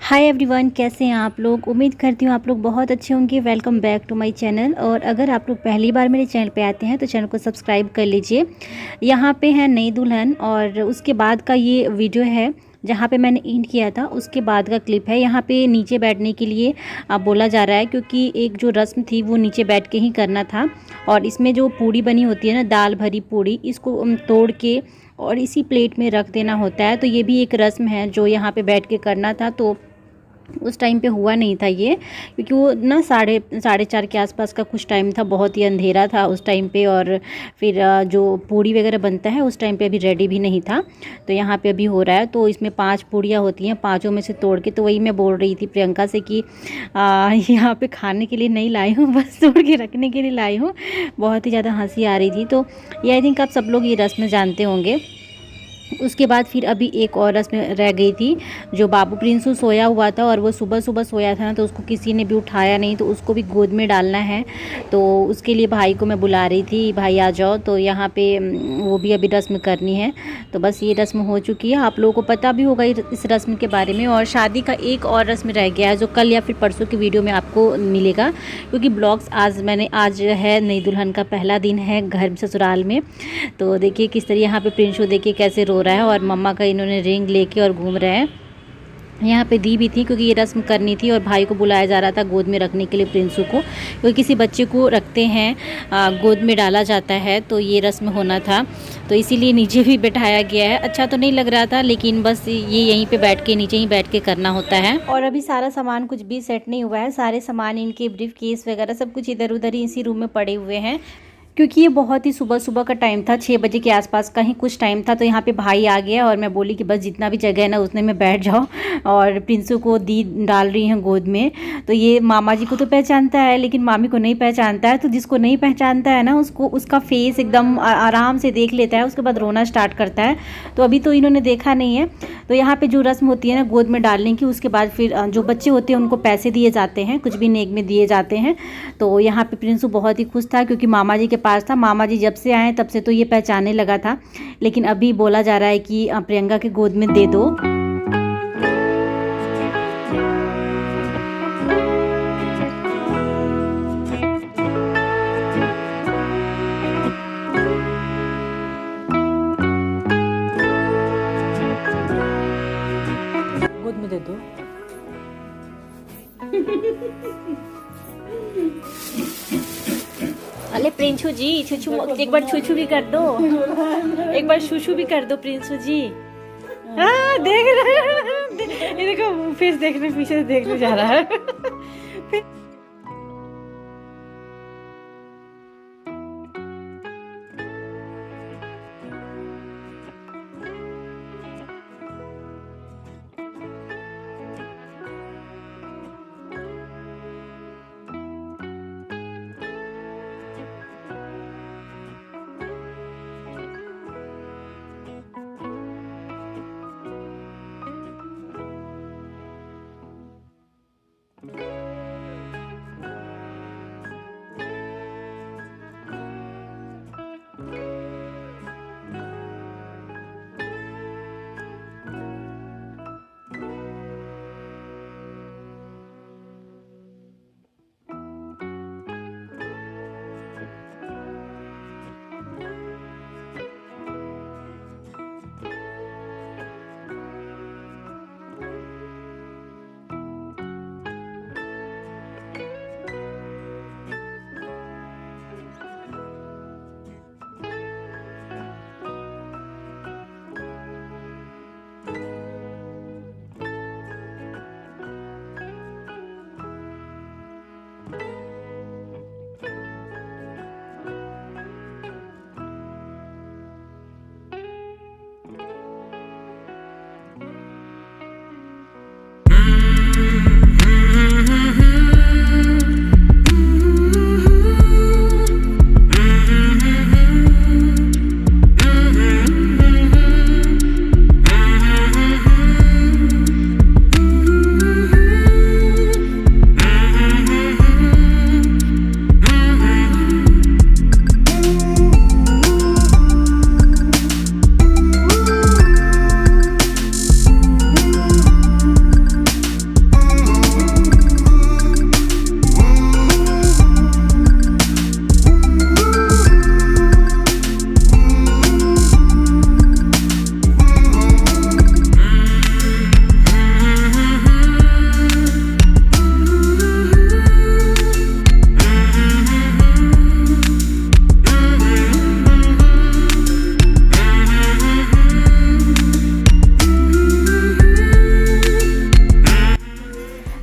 Hi everyone, कैसे हैं आप लोग। उम्मीद करती हूँ आप लोग बहुत अच्छे होंगे। Welcome back to my channel. और अगर आप लोग पहली बार मेरे चैनल पे आते हैं तो चैनल को सब्सक्राइब कर लीजिए। यहाँ पे है नई दुल्हन और उसके बाद का ये वीडियो है जहाँ पे मैंने एंड किया था, उसके बाद का क्लिप है। यहाँ पे नीचे बैठने के लिए बोला जा रहा है क्योंकि एक जो रस्म थी वो नीचे बैठ के ही करना था। और इसमें जो पूड़ी बनी होती है ना, दाल भरी पूड़ी, इसको तोड़ के और इसी प्लेट में रख देना होता है। तो ये भी एक रस्म है जो यहाँ पे बैठ के करना था। तो उस टाइम पे हुआ नहीं था ये, क्योंकि वो ना साढ़े चार के आसपास का कुछ टाइम था, बहुत ही अंधेरा था उस टाइम पे। और फिर जो पूड़ी वगैरह बनता है उस टाइम पे अभी रेडी भी नहीं था। तो यहाँ पे अभी हो रहा है। तो इसमें 5 पूड़ियाँ होती हैं, पाँचों में से तोड़ के। तो वही मैं बोल रही थी प्रियंका से कि यहाँ पे खाने के लिए नहीं लाई हूँ, बस तोड़ के रखने के लिए लाई हूँ। बहुत ही ज़्यादा हंसी आ रही थी। तो ये आई थिंक आप सब लोग ये रस्म जानते होंगे। उसके बाद फिर अभी एक और रस्म रह गई थी। जो बाबू प्रिंसू सोया हुआ था और वो सुबह सुबह सोया था ना, तो उसको किसी ने भी उठाया नहीं, तो उसको भी गोद में डालना है। तो उसके लिए भाई को मैं बुला रही थी, भाई आ जाओ। तो यहाँ पे वो भी अभी रस्म करनी है। तो बस ये रस्म हो चुकी है, आप लोगों को पता भी होगा इस रस्म के बारे में। और शादी का एक और रस्म रह गया है जो कल या फिर परसों की वीडियो में आपको मिलेगा, क्योंकि ब्लॉग्स आज है नई दुल्हन का पहला दिन है घर ससुराल में। तो देखिए किस तरह यहाँ पे प्रिंशू देखिए कैसे रो रहा है और मम्मा का इन्होंने रिंग लेके और घूम रहे हैं। यहाँ पे दी भी थी क्योंकि ये रस्म करनी थी और भाई को बुलाया जा रहा था गोद में रखने के लिए प्रिंसू को, क्योंकि किसी बच्चे को रखते हैं गोद में डाला जाता है, तो ये रस्म होना था। तो इसीलिए नीचे भी बैठाया गया है। अच्छा तो नहीं लग रहा था, लेकिन बस ये यहीं पे बैठ के नीचे ही बैठ के करना होता है। और अभी सारा सामान कुछ भी सेट नहीं हुआ है, सारे सामान इनके ब्रीफ केस वगैरह सब कुछ इधर उधर ही इसी रूम में पड़े हुए हैं, क्योंकि ये बहुत ही सुबह सुबह का टाइम था, 6 बजे के आसपास का ही कुछ टाइम था। तो यहाँ पे भाई आ गया और मैं बोली कि बस जितना भी जगह है ना उतने में बैठ जाओ। और प्रिंसू को दी डाल रही हैं गोद में। तो ये मामा जी को तो पहचानता है लेकिन मामी को नहीं पहचानता है। तो जिसको नहीं पहचानता है ना उसको उसका फेस एकदम आराम से देख लेता है, उसके बाद रोना स्टार्ट करता है। तो अभी तो इन्होंने देखा नहीं है। तो यहाँ पे जो रस्म होती है ना गोद में डालने की, उसके बाद फिर जो बच्चे होते हैं उनको पैसे दिए जाते हैं, कुछ भी नेक में दिए जाते हैं। तो यहाँ पे प्रिंसू बहुत ही खुश था क्योंकि मामा जी के पास था। मामा जी जब से आए तब से तो ये पहचानने लगा था, लेकिन अभी बोला जा रहा है कि प्रियंका के गोद में दे दो। गोद में दे दो। अरे प्रिंसू जी छुछू, एक बार छुछू भी कर दो, एक बार छुछू भी कर दो प्रिंसू जी। हाँ देख रहे, ये देखो फेस देखने पीछे से देखने जा रहा है।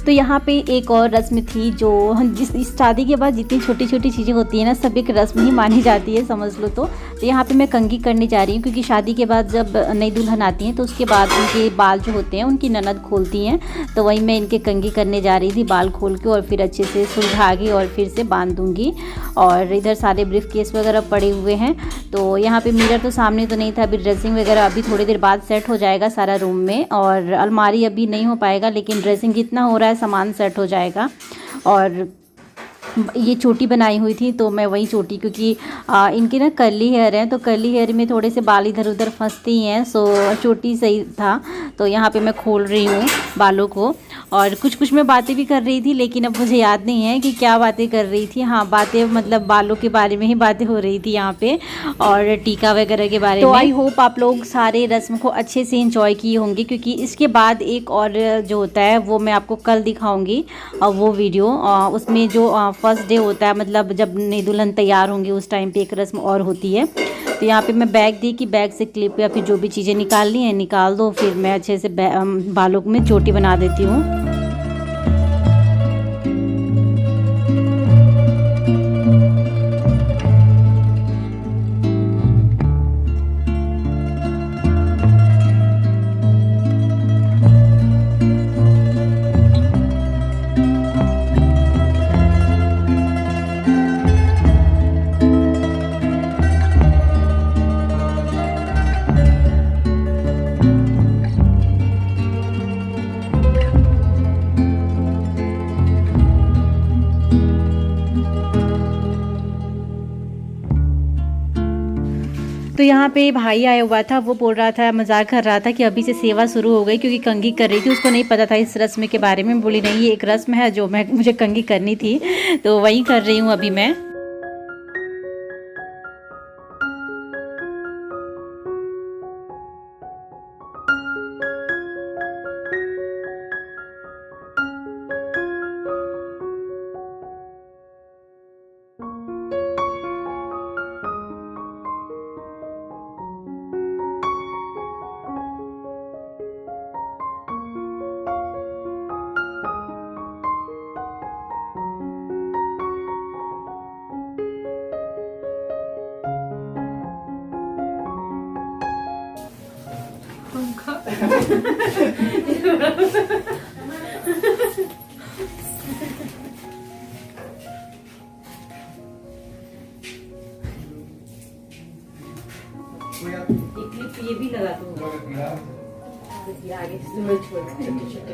तो यहाँ पे एक और रस्म थी जो जिस इस शादी के बाद जितनी छोटी छोटी चीज़ें होती हैं ना, सब एक रस्म ही मानी जाती है, समझ लो। तो यहाँ पे मैं कंघी करने जा रही हूँ, क्योंकि शादी के बाद जब नई दुल्हन आती हैं तो उसके बाद उनके बाल जो होते हैं उनकी ननद खोलती हैं, तो वही मैं इनके कंघी करने जा रही थी, बाल खोल के और फिर अच्छे से सुलझा के और फिर से बांध दूँगी। और इधर सारे ब्रीफ केस वगैरह पड़े हुए हैं। तो यहाँ पे मिरर तो सामने तो नहीं था, अभी ड्रेसिंग वगैरह अभी थोड़ी देर बाद सेट हो जाएगा सारा रूम में, और अलमारी अभी नहीं हो पाएगा, लेकिन ड्रेसिंग जितना हो रहा है सामान सेट हो जाएगा। और ये चोटी बनाई हुई थी तो मैं वही चोटी, क्योंकि इनके ना कर्ली हेयर हैं, तो कर्ली हेयर में थोड़े से बाल इधर उधर फंसती हैं, सो चोटी सही था। तो यहाँ पे मैं खोल रही हूँ बालों को, और कुछ कुछ मैं बातें भी कर रही थी, लेकिन अब मुझे याद नहीं है कि क्या बातें कर रही थी। हाँ, बातें मतलब बालों के बारे में ही बातें हो रही थी यहाँ पे, और टीका वगैरह के बारे में। तो आई होप आप लोग सारे रस्म को अच्छे से इंजॉय किए होंगे, क्योंकि इसके बाद एक और जो होता है वो मैं आपको कल दिखाऊंगी, और वो वीडियो उसमें जो फर्स्ट डे होता है, मतलब जब नई दुल्हन तैयार होंगी उस टाइम पे एक रस्म और होती है। तो यहाँ पे मैं बैग दी कि बैग से क्लिप या फिर जो भी चीज़ें निकालनी है निकाल दो, फिर मैं अच्छे से बालों में चोटी बना देती हूँ। तो यहाँ पे भाई आया हुआ था, वो बोल रहा था, मजाक कर रहा था कि अभी से सेवा शुरू हो गई, क्योंकि कंघी कर रही थी। उसको नहीं पता था इस रस्म के बारे में। बोली नहीं, ये एक रस्म है जो मुझे कंघी करनी थी, तो वही कर रही हूँ अभी मैं। ये भी लगा दूंगा आगे छोटे छोटे।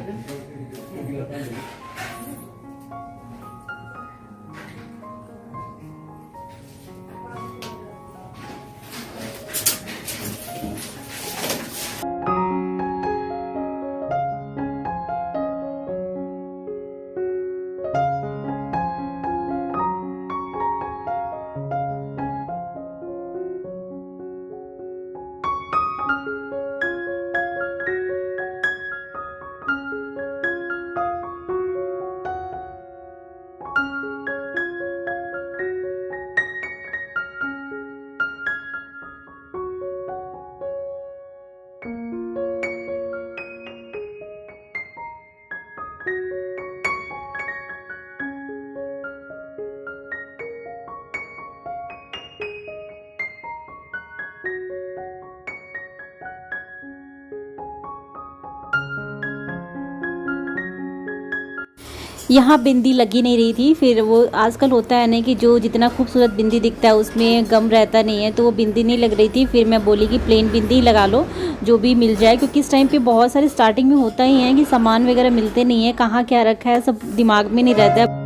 यहाँ बिंदी लगी नहीं रही थी, फिर वो आजकल होता है ना कि जो जितना खूबसूरत बिंदी दिखता है उसमें गम रहता नहीं है, तो वो बिंदी नहीं लग रही थी। फिर मैं बोली कि प्लेन बिंदी ही लगा लो, जो भी मिल जाए, क्योंकि इस टाइम पे बहुत सारे स्टार्टिंग में होता ही है कि सामान वगैरह मिलते नहीं है, कहाँ क्या रखा है सब दिमाग में नहीं रहता है।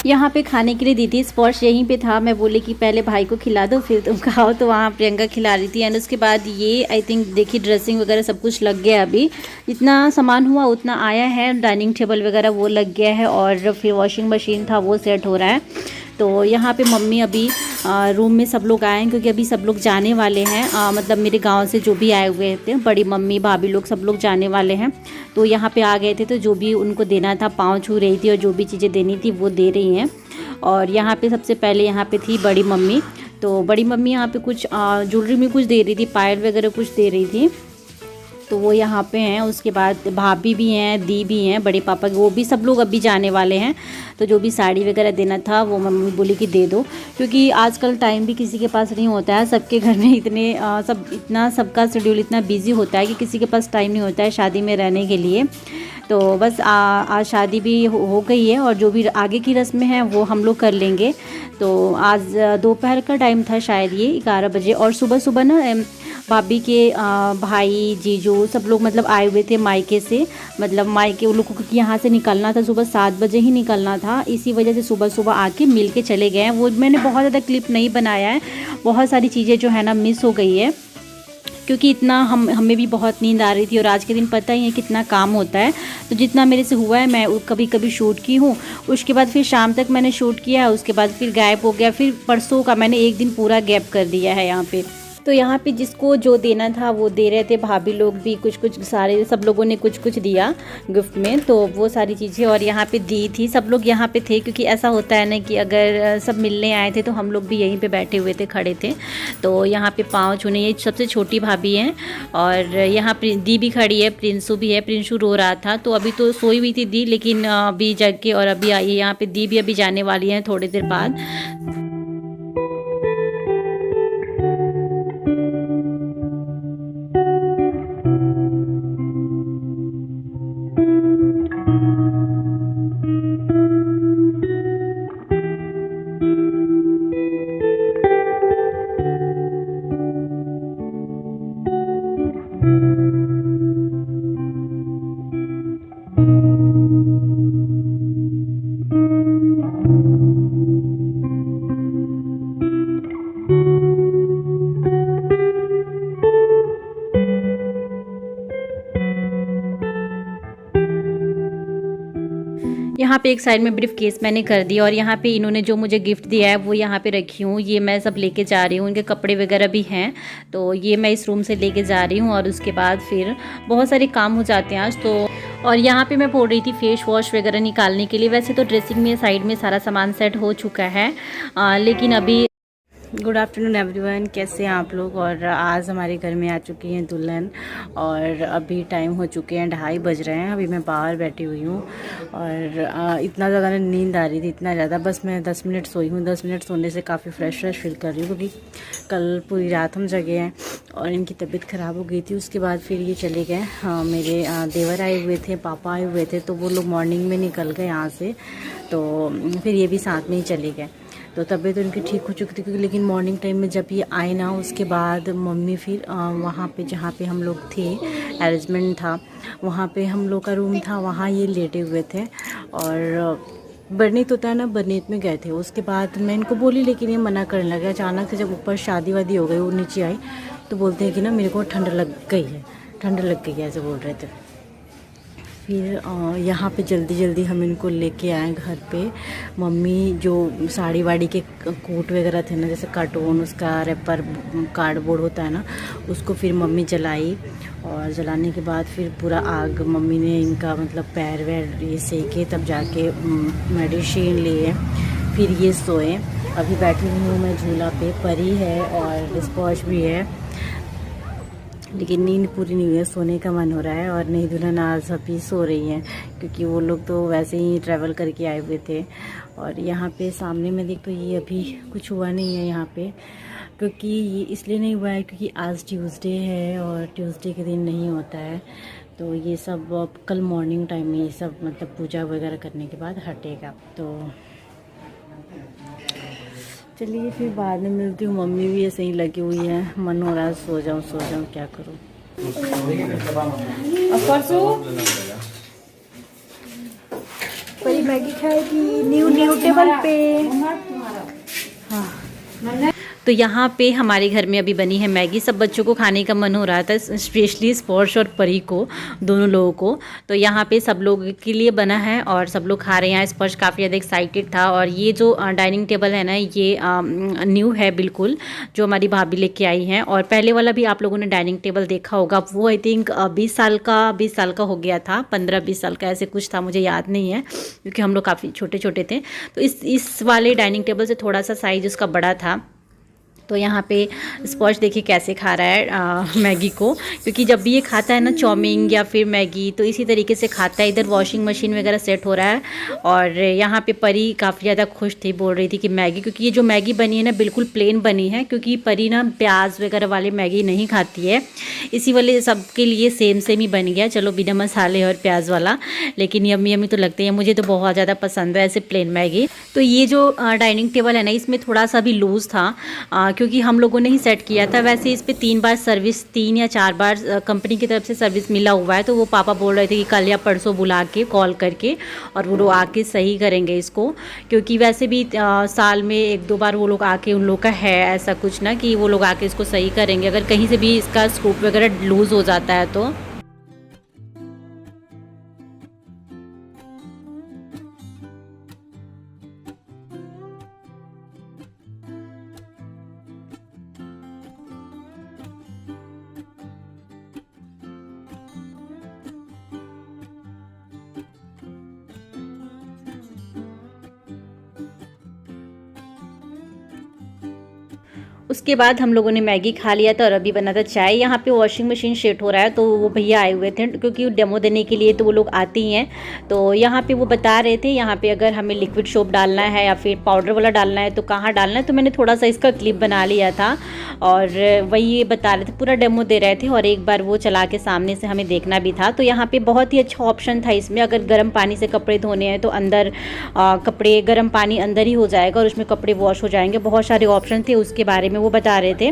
यहाँ पे खाने के लिए दी थी, स्पॉट्स यहीं पे था। मैं बोली कि पहले भाई को खिला दो फिर तुम खाओ, तो वहाँ प्रियंका खिला रही थी। एंड उसके बाद ये आई थिंक देखिए ड्रेसिंग वगैरह सब कुछ लग गया, अभी जितना सामान हुआ उतना आया है। डाइनिंग टेबल वगैरह वो लग गया है, और फिर वॉशिंग मशीन था वो सेट हो रहा है। तो यहाँ पे मम्मी अभी रूम में सब लोग आए हैं, क्योंकि अभी सब लोग जाने वाले हैं। मतलब मेरे गांव से जो भी आए हुए थे, बड़ी मम्मी भाभी लोग सब लोग जाने वाले हैं। तो यहाँ पे आ गए थे, तो जो भी उनको देना था पाँव छू रही थी और जो भी चीज़ें देनी थी वो दे रही हैं। और यहाँ पे सबसे पहले यहाँ पे थी बड़ी मम्मी। तो बड़ी मम्मी यहाँ पे कुछ ज्वेलरी में कुछ दे रही थी, पायल वगैरह कुछ दे रही थी, तो वो यहाँ पे हैं। उसके बाद भाभी भी हैं, दी भी हैं, बड़े पापा वो भी सब लोग अभी जाने वाले हैं। तो जो भी साड़ी वगैरह देना था वो मम्मी बोली कि दे दो, क्योंकि आजकल टाइम भी किसी के पास नहीं होता है। सबके घर में सबका शेड्यूल इतना बिजी होता है कि किसी के पास टाइम नहीं होता है शादी में रहने के लिए। तो बस आज शादी भी हो गई है और जो भी आगे की रस्में हैं वो हम लोग कर लेंगे। तो आज दोपहर का टाइम था शायद ये 11 बजे, और सुबह सुबह ना भाभी के भाई जीजू सब लोग मतलब आए हुए थे मायके से। मतलब मायके उन लोगों को यहाँ से निकलना था, सुबह 7 बजे ही निकलना था, इसी वजह से सुबह सुबह आके मिल के चले गए हैं। वो मैंने बहुत ज़्यादा क्लिप नहीं बनाया है, बहुत सारी चीज़ें जो है ना मिस हो गई है, क्योंकि इतना हमें भी बहुत नींद आ रही थी। और आज के दिन पता ही है कितना काम होता है, तो जितना मेरे से हुआ है मैं कभी कभी शूट की हूँ। उसके बाद फिर शाम तक मैंने शूट किया, उसके बाद फिर गायब हो गया। फिर परसों का मैंने एक दिन पूरा गैप कर दिया है यहाँ पे। तो यहाँ पे जिसको जो देना था वो दे रहे थे, भाभी लोग भी कुछ सारे सब लोगों ने कुछ दिया गिफ्ट में, तो वो सारी चीज़ें। और यहाँ पे दी थी, सब लोग यहाँ पे थे, क्योंकि ऐसा होता है ना कि अगर सब मिलने आए थे तो हम लोग भी यहीं पे बैठे हुए थे, खड़े थे। तो यहाँ पे पाँव छूने, ये सबसे छोटी भाभी हैं। और यहाँ दी भी खड़ी है, प्रिंसू भी है। प्रिंसू रो रहा था, तो अभी तो सोई हुई थी दी, लेकिन अभी जग के और अभी आई है। यहाँ पे दी भी अभी जाने वाली है थोड़ी देर बाद। यहाँ पे एक साइड में ब्रीफ केस मैंने कर दिया, और यहाँ पे इन्होंने जो मुझे गिफ्ट दिया है वो यहाँ पे रखी हूँ। ये मैं सब लेके जा रही हूँ, इनके कपड़े वगैरह भी हैं, तो ये मैं इस रूम से लेके जा रही हूँ। और उसके बाद फिर बहुत सारे काम हो जाते हैं आज तो। और यहाँ पे मैं बोल रही थी फेस वॉश वगैरह निकालने के लिए। वैसे तो ड्रेसिंग में साइड में सारा सामान सेट हो चुका है, लेकिन अभी गुड आफ्टरनून एवरीवन, कैसे हैं आप लोग। और आज हमारे घर में आ चुकी हैं दुल्हन, और अभी टाइम हो चुके हैं 2:30 बज रहे हैं। अभी मैं बाहर बैठी हुई हूँ, और इतना ज़्यादा नींद आ रही थी, इतना ज़्यादा, बस मैं 10 मिनट सोई हूँ। 10 मिनट सोने से काफ़ी फ्रेश फील कर रही हूँ, क्योंकि कल पूरी रात हम जगे हैं और इनकी तबीयत ख़राब हो गई थी। उसके बाद फिर ये चले गए। मेरे देवर आए हुए थे, पापा आए हुए थे, तो वो लोग मॉर्निंग में निकल गए यहाँ से, तो फिर ये भी साथ में ही चले गए। तो तबीयत उनकी ठीक हो चुकी थी, क्योंकि लेकिन मॉर्निंग टाइम में जब ये आए ना, उसके बाद मम्मी फिर वहाँ पे जहाँ पे हम लोग थे, अरेंजमेंट था, वहाँ पे हम लोग का रूम था, वहाँ ये लेटे हुए थे। और बरनीत होता है ना, बरनीत में गए थे। उसके बाद मैं इनको बोली, लेकिन ये मना करने लगे। अचानक से जब ऊपर शादी वादी हो गई, वो नीचे आई तो बोलते हैं कि ना मेरे को ठंड लग गई है, ऐसे बोल रहे थे। फिर यहाँ पे जल्दी हम इनको लेके आए घर पे। मम्मी जो साड़ी वाड़ी के कोट वगैरह थे ना, जैसे कार्टून, उसका रैपर कार्डबोर्ड होता है ना, उसको फिर मम्मी जलाई। और जलाने के बाद फिर पूरा आग मम्मी ने इनका मतलब पैर वैर ये सेके, तब जाके मेडिसिन लिए, फिर ये सोए। अभी बैठी हुई हूँ मैं झूला पे, परी है और रिस्पॉच भी है, लेकिन नींद पूरी नहीं हुई है, सोने का मन हो रहा है। और नई दुल्हन आज अभी सो रही है, क्योंकि वो लोग तो वैसे ही ट्रैवल करके आए हुए थे। और यहाँ पे सामने में देख, तो ये अभी कुछ हुआ नहीं है यहाँ पे, क्योंकि ये इसलिए नहीं हुआ है क्योंकि आज ट्यूसडे है, और ट्यूसडे के दिन नहीं होता है। तो ये सब कल मॉर्निंग टाइम में ये सब मतलब पूजा वगैरह करने के बाद हटेगा। तो चलिए फिर बाद में मिलती हूँ। मम्मी भी ऐसे ही लगी हुई है, मन हो रहा है सो जाऊँ, क्या करूँ। मैगी खाएगी न्यू टेबल पे। हाँ तो यहाँ पे हमारे घर में अभी बनी है मैगी। सब बच्चों को खाने का मन हो रहा था, स्पेशली स्पर्श और परी को, दोनों लोगों को। तो यहाँ पे सब लोगों के लिए बना है और सब लोग खा रहे हैं। स्पर्श काफ़ी ज़्यादा एक्साइटेड था। और ये जो डाइनिंग टेबल है ना, ये न्यू है बिल्कुल, जो हमारी भाभी लेके आई हैं। और पहले वाला भी आप लोगों ने डाइनिंग टेबल देखा होगा, वो आई थिंक 20 साल का हो गया था, 15-20 साल का ऐसे कुछ था, मुझे याद नहीं है क्योंकि हम लोग काफ़ी छोटे छोटे थे। तो इस वाले डाइनिंग टेबल से थोड़ा सा साइज़ उसका बड़ा था। तो यहाँ पे स्पर्श देखिए कैसे खा रहा है मैगी को, क्योंकि जब भी ये खाता है ना चाउमीन या फिर मैगी, तो इसी तरीके से खाता है। इधर वॉशिंग मशीन वगैरह सेट हो रहा है। और यहाँ पे परी काफ़ी ज़्यादा खुश थी, बोल रही थी कि मैगी, क्योंकि ये जो मैगी बनी है ना बिल्कुल प्लेन बनी है, क्योंकि परी ना प्याज वगैरह वाले मैगी नहीं खाती है। इसी वाले सबके लिए सेम ही बन गया, चलो बिना मसाले और प्याज वाला, लेकिन यम्मी यम्मी तो लगते हैं। मुझे तो बहुत ज़्यादा पसंद है ऐसे प्लेन मैगी। तो ये जो डाइनिंग टेबल है ना, इसमें थोड़ा सा भी लूज़ था, क्योंकि हम लोगों ने ही सेट किया था। वैसे इस पे 3 बार सर्विस, 3 या 4 बार कंपनी की तरफ से सर्विस मिला हुआ है। तो वो पापा बोल रहे थे कि कल या परसों बुला के कॉल करके और वो लोग आके सही करेंगे इसको, क्योंकि वैसे भी साल में 1-2 बार वो लोग आके, उन लोग का है ऐसा कुछ ना कि वो लोग आके इसको सही करेंगे अगर कहीं से भी इसका स्क्रूप वगैरह लूज़ हो जाता है तो। उसके बाद हम लोगों ने मैगी खा लिया था और अभी बना था चाय। यहाँ पे वॉशिंग मशीन सेट हो रहा है, तो वो भैया आए हुए थे क्योंकि डेमो देने के लिए, तो वो लोग आते ही हैं। तो यहाँ पे वो बता रहे थे यहाँ पे अगर हमें लिक्विड सोप डालना है या फिर पाउडर वाला डालना है तो कहाँ डालना है। तो मैंने थोड़ा सा इसका क्लिप बना लिया था और वही ये बता रहे थे, पूरा डेमो दे रहे थे और एक बार वो चला के सामने से हमें देखना भी था। तो यहाँ पर बहुत ही अच्छा ऑप्शन था इसमें, अगर गर्म पानी से कपड़े धोने हैं तो अंदर कपड़े, गर्म पानी अंदर ही हो जाएगा और उसमें कपड़े वॉश हो जाएंगे। बहुत सारे ऑप्शन थे, उसके बारे में वो बता रहे थे।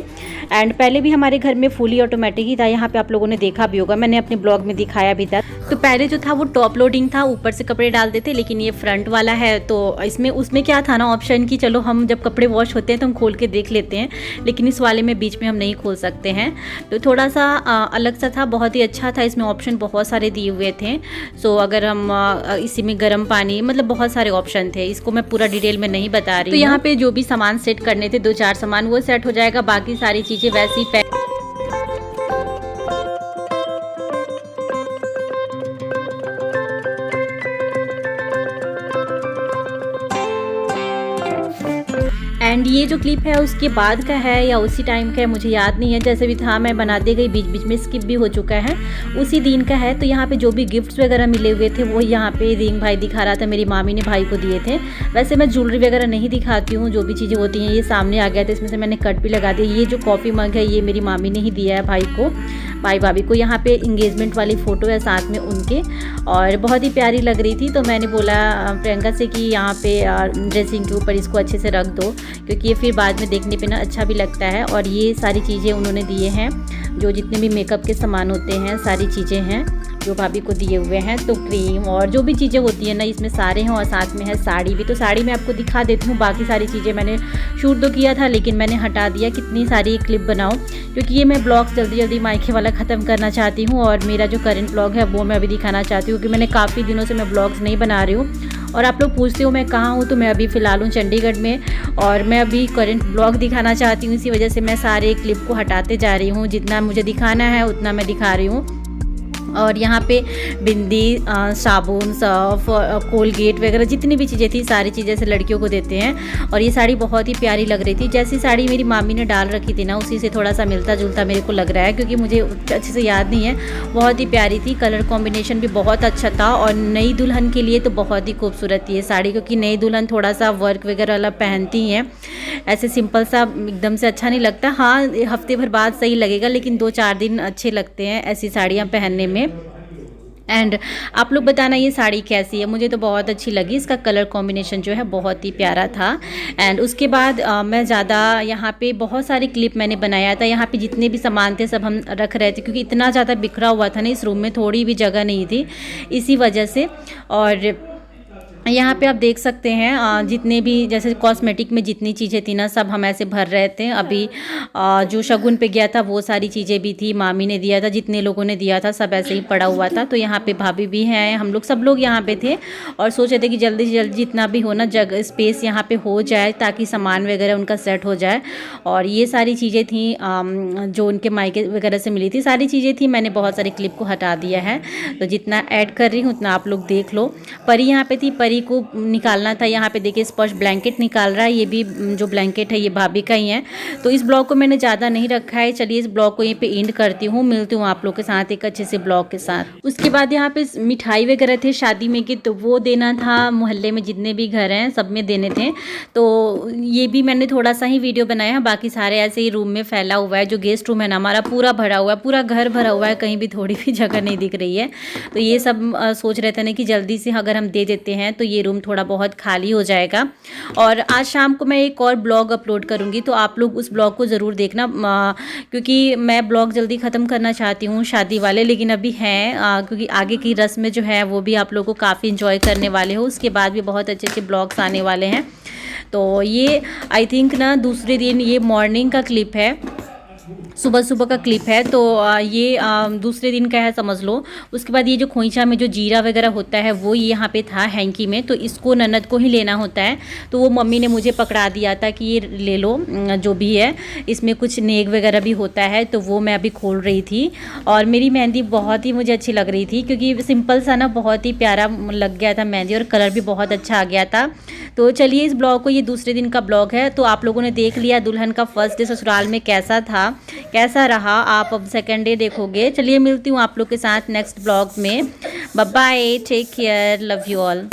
एंड पहले भी हमारे घर में फुली ऑटोमेटिक ही था, यहाँ पे आप लोगों ने देखा भी होगा, मैंने अपने ब्लॉग में दिखाया भी था। तो पहले जो था वो टॉप लोडिंग था, ऊपर से कपड़े डालते थे, लेकिन ये फ्रंट वाला है। तो इसमें उसमें क्या था ना ऑप्शन कि चलो हम जब कपड़े वॉश होते हैं तो हम खोल के देख लेते हैं, लेकिन इस वाले में बीच में हम नहीं खोल सकते हैं। तो थोड़ा सा अलग सा था, बहुत ही अच्छा था। इसमें ऑप्शन बहुत सारे दिए हुए थे। सो अगर हम इसी में गर्म पानी, मतलब बहुत सारे ऑप्शन थे, इसको मैं पूरा डिटेल में नहीं बता रही हूँ। तो यहाँ पे जो भी सामान सेट करने थे, 2-4 सामान, वो सेट हो जाएगा, बाकी सारी चीज़ें वैसी एंड ये जो क्लिप है उसके बाद का है या उसी टाइम का है मुझे याद नहीं है, जैसे भी था मैं बनाते गई, बीच बीच में स्किप भी हो चुका है, उसी दिन का है। तो यहाँ पे जो भी गिफ्ट्स वगैरह मिले हुए थे वो यहाँ पे रिंग भाई दिखा रहा था, मेरी मामी ने भाई को दिए थे। वैसे मैं ज्वेलरी वगैरह नहीं दिखाती हूँ, जो भी चीज़ें होती हैं ये सामने आ गया था, इसमें से मैंने कट भी लगा दिया। ये जो कॉफ़ी मग है ये मेरी मामी ने ही दिया है भाई को, भाई भाभी को। यहाँ पे इंगेजमेंट वाली फ़ोटो है साथ में उनके, और बहुत ही प्यारी लग रही थी। तो मैंने बोला प्रियंका से कि यहाँ पे ड्रेसिंग के ऊपर इसको अच्छे से रख दो, क्योंकि ये फिर बाद में देखने पे ना अच्छा भी लगता है। और ये सारी चीज़ें उन्होंने दिए हैं, जो जितने भी मेकअप के सामान होते हैं सारी चीज़ें हैं जो भाभी को दिए हुए हैं। तो क्रीम और जो भी चीज़ें होती हैं ना इसमें सारे हैं, और साथ में है साड़ी भी। तो साड़ी मैं आपको दिखा देती हूँ, बाकी सारी चीज़ें मैंने शूट तो किया था लेकिन मैंने हटा दिया। कितनी सारी क्लिप बनाऊँ, क्योंकि ये मैं ब्लॉग जल्दी जल्दी मायके वाला ख़त्म करना चाहती हूँ, और मेरा जो करंट ब्लॉग है वो मैं अभी दिखाना चाहती हूँ, क्योंकि मैंने काफ़ी दिनों से मैं ब्लॉग्स नहीं बना रही हूँ। और आप लोग पूछते हो मैं कहाँ हूँ, तो मैं अभी फ़िलहाल हूँ चंडीगढ़ में, और मैं अभी करंट ब्लॉग दिखाना चाहती हूँ। इसी वजह से मैं सारे क्लिप को हटाते जा रही हूँ, जितना मुझे दिखाना है उतना मैं दिखा रही हूँ। और यहाँ पे बिंदी, साबुन, सर्फ, कोलगेट वगैरह जितनी भी चीज़ें थी सारी चीज़ें से लड़कियों को देते हैं। और ये साड़ी बहुत ही प्यारी लग रही थी, जैसी साड़ी मेरी मामी ने डाल रखी थी ना उसी से थोड़ा सा मिलता जुलता मेरे को लग रहा है, क्योंकि मुझे अच्छे से याद नहीं है। बहुत ही प्यारी थी, कलर कॉम्बिनेशन भी बहुत अच्छा था, और नई दुल्हन के लिए तो बहुत ही खूबसूरत थी ये साड़ी, क्योंकि नई दुल्हन थोड़ा सा वर्क वगैरह वाला पहनती हैं, ऐसे सिंपल सा एकदम से अच्छा नहीं लगता। हाँ हफ्ते भर बाद सही लगेगा, लेकिन 2-4 दिन अच्छे लगते हैं ऐसी साड़ियाँ पहनने में। एंड आप लोग बताना ये साड़ी कैसी है, मुझे तो बहुत अच्छी लगी, इसका कलर कॉम्बिनेशन जो है बहुत ही प्यारा था। एंड उसके बाद मैं ज़्यादा यहाँ पे बहुत सारी क्लिप मैंने बनाया था, यहाँ पे जितने भी सामान थे सब हम रख रहे थे, क्योंकि इतना ज़्यादा बिखरा हुआ था ना इस रूम में, थोड़ी भी जगह नहीं थी इसी वजह से। और यहाँ पे आप देख सकते हैं जितने भी जैसे कॉस्मेटिक में जितनी चीज़ें थी ना, सब हम ऐसे भर रहे थे। अभी जो शगुन पे गया था वो सारी चीज़ें भी थी, मामी ने दिया था, जितने लोगों ने दिया था सब ऐसे ही पड़ा हुआ था। तो यहाँ पे भाभी भी हैं, हम लोग सब लोग यहाँ पे थे और सोच रहे थे कि जल्दी से जल्दी जितना भी हो ना जगह स्पेस यहाँ पे हो जाए ताकि सामान वगैरह उनका सेट हो जाए। और ये सारी चीज़ें थी जो उनके मायके वगैरह से मिली थी, सारी चीज़ें थी। मैंने बहुत सारी क्लिप को हटा दिया है, तो जितना ऐड कर रही हूँ उतना आप लोग देख लो। परी यहाँ पे थी, परी को निकालना था। यहाँ पे देखिए स्पर्श ब्लैंकेट निकाल रहा है, ये भी जो ब्लैंकेट है ये भाभी का ही है। तो इस ब्लॉग को मैंने ज़्यादा नहीं रखा है, चलिए इस ब्लॉग को यहीं पे एंड करती हूँ। मिलती हूँ आप लोग के साथ एक अच्छे से ब्लॉग के साथ। उसके बाद यहाँ पे मिठाई वगैरह थे शादी में की, तो वो देना था मोहल्ले में जितने भी घर हैं सब में देने थे। तो ये भी मैंने थोड़ा सा ही वीडियो बनाया है, बाकी सारे ऐसे ही रूम में फैला हुआ है। जो गेस्ट रूम है ना हमारा पूरा भरा हुआ है, पूरा घर भरा हुआ है, कहीं भी थोड़ी भी जगह नहीं दिख रही है। तो ये सब सोच रहे थे ना कि जल्दी से अगर हम दे देते हैं तो ये रूम थोड़ा बहुत खाली हो जाएगा। और आज शाम को मैं एक और ब्लॉग अपलोड करूंगी, तो आप लोग उस ब्लॉग को ज़रूर देखना, क्योंकि मैं ब्लॉग जल्दी ख़त्म करना चाहती हूँ शादी वाले, लेकिन अभी हैं क्योंकि आगे की रस्म जो है वो भी आप लोगों को काफ़ी इंजॉय करने वाले हो। उसके बाद भी बहुत अच्छे अच्छे ब्लॉग्स आने वाले हैं। तो ये आई थिंक ना दूसरे दिन, ये मॉर्निंग का क्लिप है, सुबह सुबह का क्लिप है। तो ये दूसरे दिन का है समझ लो। उसके बाद ये जो खोइंचा में जो जीरा वगैरह होता है वो यहाँ पे था हैंकी में, तो इसको ननद को ही लेना होता है। तो वो मम्मी ने मुझे पकड़ा दिया था कि ये ले लो जो भी है, इसमें कुछ नेग वगैरह भी होता है। तो वो मैं अभी खोल रही थी और मेरी मेहंदी बहुत ही मुझे अच्छी लग रही थी, क्योंकि सिंपल सा ना बहुत ही प्यारा लग गया था मेहंदी और कलर भी बहुत अच्छा आ गया था। तो चलिए इस ब्लॉग को, ये दूसरे दिन का ब्लॉग है। तो आप लोगों ने देख लिया दुल्हन का फर्स्ट डे ससुराल में कैसा था, कैसा रहा। आप अब सेकेंड डे देखोगे। चलिए मिलती हूँ आप लोग के साथ नेक्स्ट ब्लॉग में। Bye bye, take care, love you all.